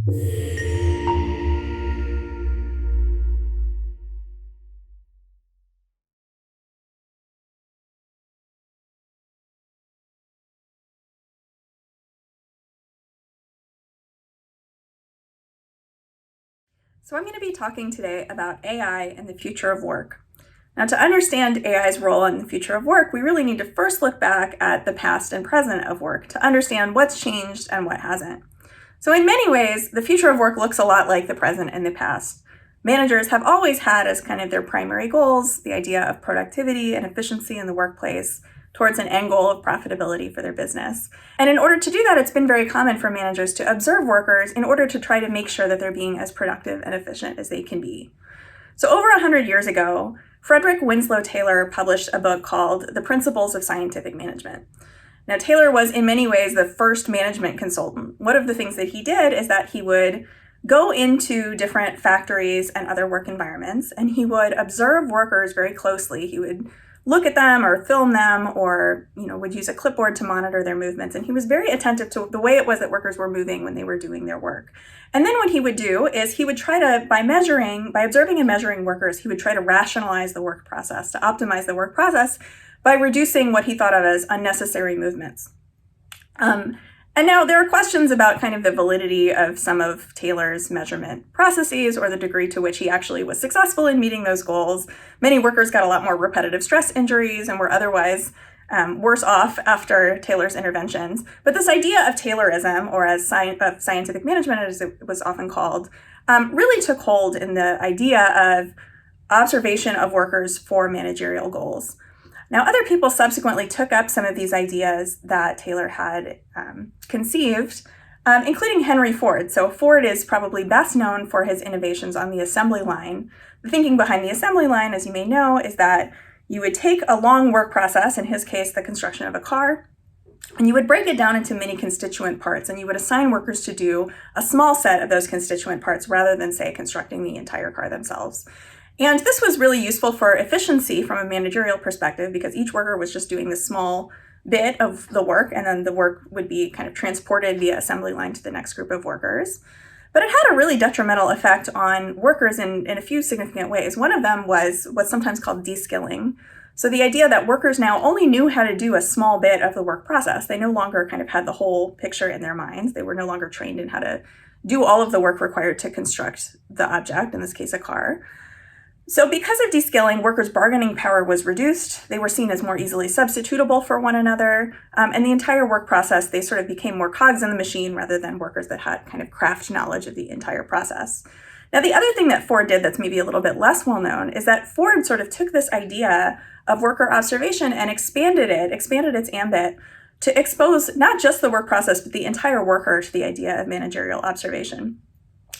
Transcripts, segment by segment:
So I'm going to be talking today about AI and the future of work. Now, to understand AI's role in the future of work, we really need to first look back at the past and present of work to understand what's changed and what hasn't. So in many ways, the future of work looks a lot like the present and the past. Managers have always had as kind of their primary goals the idea of productivity and efficiency in the workplace towards an end goal of profitability for their business. And in order to do that, it's been very common for managers to observe workers in order to try to make sure that they're being as productive and efficient as they can be. So over 100 years ago, Frederick Winslow Taylor published a book called The Principles of Scientific Management. Now, Taylor was in many ways the first management consultant. One of the things that he did is that he would go into different factories and other work environments, and he would observe workers very closely. He would look at them or film them or, would use a clipboard to monitor their movements. And he was very attentive to the way it was that workers were moving when they were doing their work. And then what he would do is he would try to, by observing and measuring workers, he would try to rationalize the work process, to optimize the work process by reducing what he thought of as unnecessary movements. And now there are questions about kind of the validity of some of Taylor's measurement processes or the degree to which he actually was successful in meeting those goals. Many workers got a lot more repetitive stress injuries and were otherwise worse off after Taylor's interventions. But this idea of Taylorism, or as scientific management as it was often called, really took hold in the idea of observation of workers for managerial goals. Now, other people subsequently took up some of these ideas that Taylor had conceived, including Henry Ford. So Ford is probably best known for his innovations on the assembly line. The thinking behind the assembly line, as you may know, is that you would take a long work process, in his case, the construction of a car, and you would break it down into many constituent parts, and you would assign workers to do a small set of those constituent parts rather than, say, constructing the entire car themselves. And this was really useful for efficiency from a managerial perspective because each worker was just doing this small bit of the work, and then the work would be kind of transported via assembly line to the next group of workers. But it had a really detrimental effect on workers in a few significant ways. One of them was what's sometimes called de-skilling. So the idea that workers now only knew how to do a small bit of the work process. They no longer kind of had the whole picture in their minds. They were no longer trained in how to do all of the work required to construct the object, in this case, a car. So because of de-skilling, workers' bargaining power was reduced. They were seen as more easily substitutable for one another. And the entire work process, they sort of became more cogs in the machine rather than workers that had kind of craft knowledge of the entire process. Now, the other thing that Ford did that's maybe a little bit less well known is that Ford sort of took this idea of worker observation and expanded its ambit to expose not just the work process, but the entire worker to the idea of managerial observation.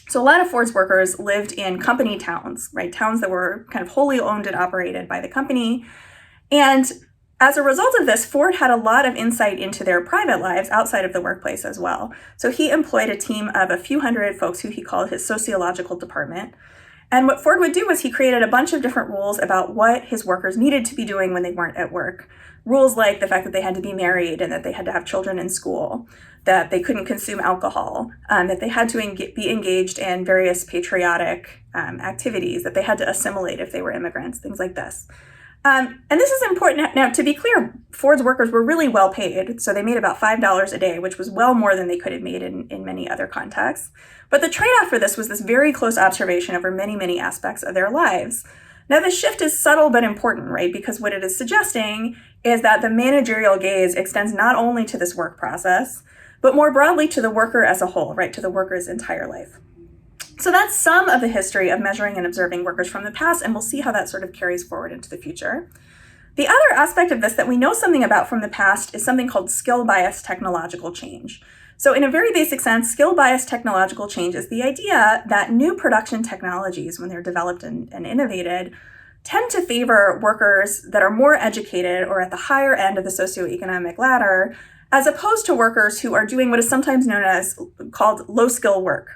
So a lot of Ford's workers lived in company towns, right? Towns that were kind of wholly owned and operated by the company. And as a result of this, Ford had a lot of insight into their private lives outside of the workplace as well. So he employed a team of a few hundred folks who he called his sociological department. And what Ford would do was he created a bunch of different rules about what his workers needed to be doing when they weren't at work. Rules like the fact that they had to be married and that they had to have children in school, that they couldn't consume alcohol, that they had to be engaged in various patriotic activities, that they had to assimilate if they were immigrants, things like this. And this is important. Now, to be clear, Ford's workers were really well paid. So they made about $5 a day, which was well more than they could have made in many other contexts. But the trade-off for this was this very close observation over many, many aspects of their lives. Now, this shift is subtle but important, right? Because what it is suggesting is that the managerial gaze extends not only to this work process, but more broadly to the worker as a whole, right? To the worker's entire life. So that's some of the history of measuring and observing workers from the past, and we'll see how that sort of carries forward into the future. The other aspect of this that we know something about from the past is something called skill-biased technological change. So in a very basic sense, skill-biased technological change is the idea that new production technologies, when they're developed and innovated, tend to favor workers that are more educated or at the higher end of the socioeconomic ladder, as opposed to workers who are doing what is sometimes known as called low-skill work.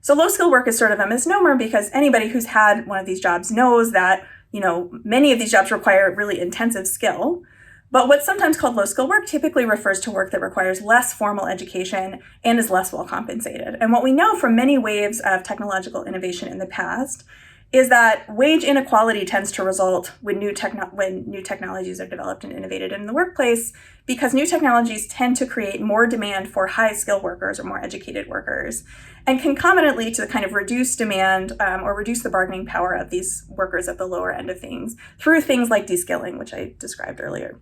So low-skill work is sort of a misnomer because anybody who's had one of these jobs knows that, many of these jobs require really intensive skill. But what's sometimes called low-skill work typically refers to work that requires less formal education and is less well compensated. And what we know from many waves of technological innovation in the past is that wage inequality tends to result when new technologies are developed and innovated in the workplace, because new technologies tend to create more demand for high-skilled workers or more educated workers, and concomitantly to kind of reduce demand or reduce the bargaining power of these workers at the lower end of things through things like deskilling, which I described earlier.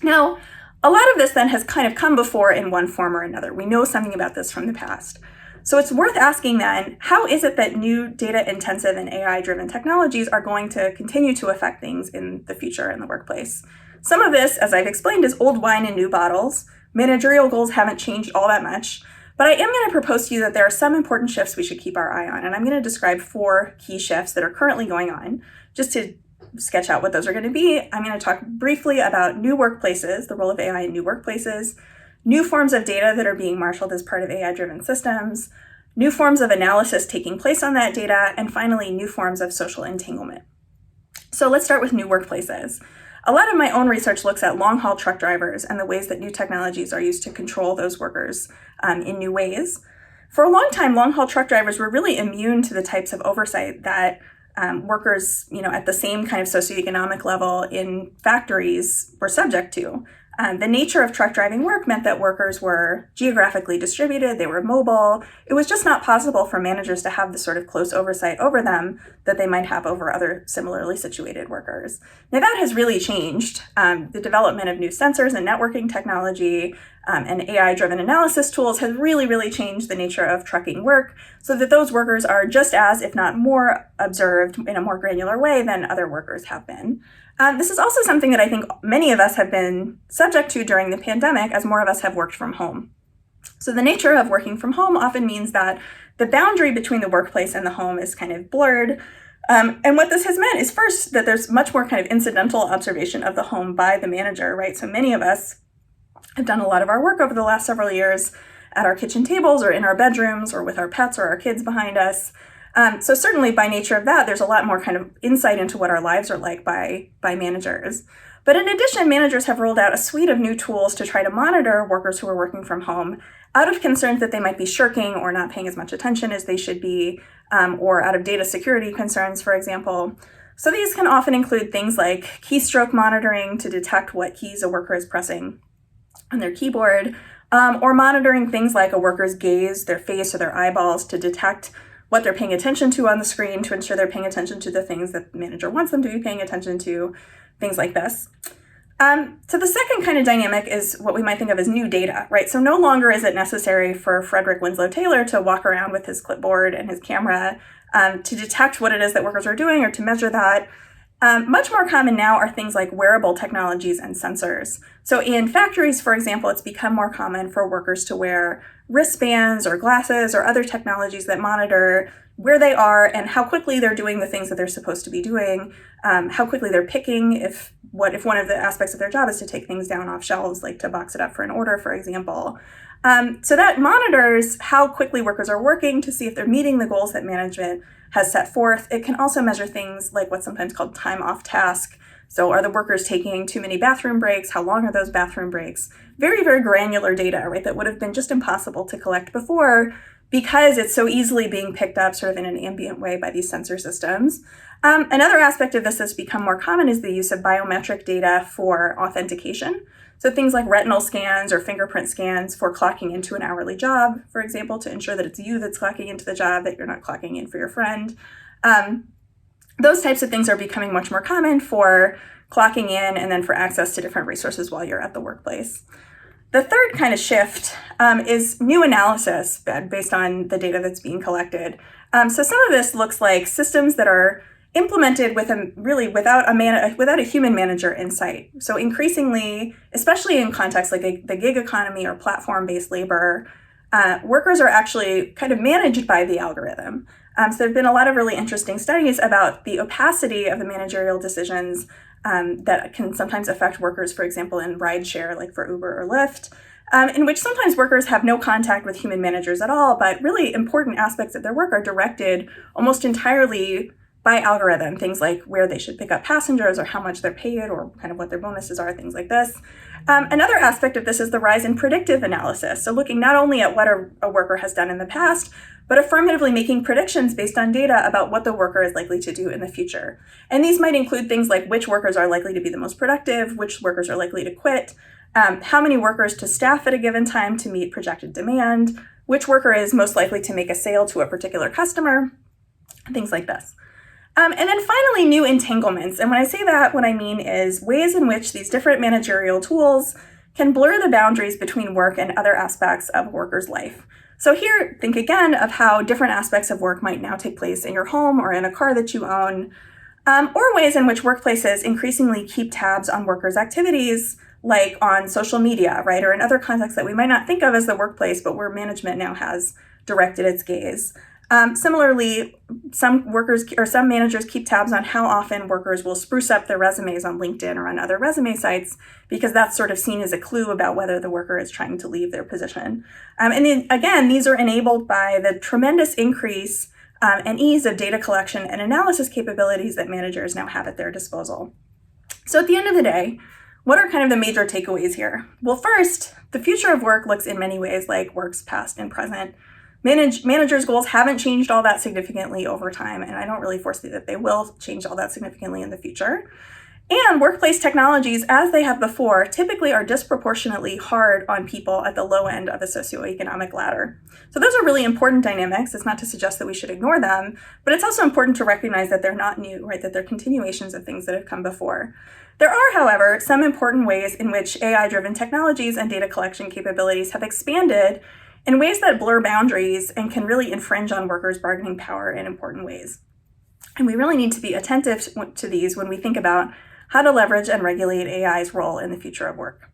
Now, a lot of this then has kind of come before in one form or another. We know something about this from the past. So it's worth asking then, how is it that new data-intensive and AI-driven technologies are going to continue to affect things in the future in the workplace? Some of this, as I've explained, is old wine in new bottles. Managerial goals haven't changed all that much. But I am going to propose to you that there are some important shifts we should keep our eye on. And I'm going to describe 4 key shifts that are currently going on. Just to sketch out what those are going to be, I'm going to talk briefly about new workplaces, the role of AI in new workplaces, new forms of data that are being marshaled as part of AI-driven systems, new forms of analysis taking place on that data, and finally, new forms of social entanglement. So let's start with new workplaces. A lot of my own research looks at long-haul truck drivers and the ways that new technologies are used to control those workers in new ways. For a long time, long-haul truck drivers were really immune to the types of oversight that workers, at the same kind of socioeconomic level in factories were subject to. The nature of truck driving work meant that workers were geographically distributed, they were mobile. It was just not possible for managers to have the sort of close oversight over them that they might have over other similarly situated workers. Now that has really changed. The development of new sensors and networking technology and AI-driven analysis tools has really, really changed the nature of trucking work so that those workers are just as, if not more, observed in a more granular way than other workers have been. This is also something that I think many of us have been subject to during the pandemic as more of us have worked from home. So the nature of working from home often means that the boundary between the workplace and the home is kind of blurred. And what this has meant is first that there's much more kind of incidental observation of the home by the manager, right? So many of us have done a lot of our work over the last several years at our kitchen tables or in our bedrooms or with our pets or our kids behind us. So certainly by nature of that, there's a lot more kind of insight into what our lives are like by managers. But in addition, managers have rolled out a suite of new tools to try to monitor workers who are working from home out of concerns that they might be shirking or not paying as much attention as they should be, or out of data security concerns, for example. So these can often include things like keystroke monitoring to detect what keys a worker is pressing on their keyboard, or monitoring things like a worker's gaze, their face, or their eyeballs to detect what they're paying attention to on the screen to ensure they're paying attention to the things that the manager wants them to be paying attention to, things like this. So the second kind of dynamic is what we might think of as new data, right? So no longer is it necessary for Frederick Winslow Taylor to walk around with his clipboard and his camera to detect what it is that workers are doing or to measure that. Much more common now are things like wearable technologies and sensors. So in factories, for example, it's become more common for workers to wear wristbands or glasses or other technologies that monitor where they are and how quickly they're doing the things that they're supposed to be doing, how quickly they're picking, if one of the aspects of their job is to take things down off shelves, like to box it up for an order, for example. So that monitors how quickly workers are working to see if they're meeting the goals that management has set forth. It can also measure things like what's sometimes called time off task. So are the workers taking too many bathroom breaks? How long are those bathroom breaks? Very, very granular data, right, that would have been just impossible to collect before because it's so easily being picked up sort of in an ambient way by these sensor systems. Another aspect of this that's become more common is the use of biometric data for authentication. So things like retinal scans or fingerprint scans for clocking into an hourly job, for example, to ensure that it's you that's clocking into the job, that you're not clocking in for your friend. Those types of things are becoming much more common for clocking in and then for access to different resources while you're at the workplace. The third kind of shift is new analysis based on the data that's being collected. So some of this looks like systems that are implemented without a human manager in sight. So increasingly, especially in contexts like the gig economy or platform-based labor, workers are actually kind of managed by the algorithm. So there have been a lot of really interesting studies about the opacity of the managerial decisions that can sometimes affect workers, for example, in rideshare, like for Uber or Lyft, in which sometimes workers have no contact with human managers at all, but really important aspects of their work are directed almost entirely by algorithm, things like where they should pick up passengers or how much they're paid or kind of what their bonuses are, things like this. Another aspect of this is the rise in predictive analysis. So looking not only at what a worker has done in the past, but affirmatively making predictions based on data about what the worker is likely to do in the future. And these might include things like which workers are likely to be the most productive, which workers are likely to quit, how many workers to staff at a given time to meet projected demand, which worker is most likely to make a sale to a particular customer, things like this. And then finally, new entanglements. And when I say that, what I mean is ways in which these different managerial tools can blur the boundaries between work and other aspects of a worker's life. So here, think again of how different aspects of work might now take place in your home or in a car that you own, or ways in which workplaces increasingly keep tabs on workers' activities, like on social media, right, or in other contexts that we might not think of as the workplace, but where management now has directed its gaze. Similarly, some workers or some managers keep tabs on how often workers will spruce up their resumes on LinkedIn or on other resume sites, because that's sort of seen as a clue about whether the worker is trying to leave their position. And then, again, these are enabled by the tremendous increase and ease of data collection and analysis capabilities that managers now have at their disposal. So at the end of the day, what are kind of the major takeaways here? Well, first, the future of work looks in many ways like work's past and present. Managers' goals haven't changed all that significantly over time, and I don't really foresee that they will change all that significantly in the future. And workplace technologies, as they have before, typically are disproportionately hard on people at the low end of the socioeconomic ladder. So those are really important dynamics. It's not to suggest that we should ignore them, but it's also important to recognize that they're not new, right? That they're continuations of things that have come before. There are, however, some important ways in which AI-driven technologies and data collection capabilities have expanded in ways that blur boundaries and can really infringe on workers' bargaining power in important ways. And we really need to be attentive to these when we think about how to leverage and regulate AI's role in the future of work.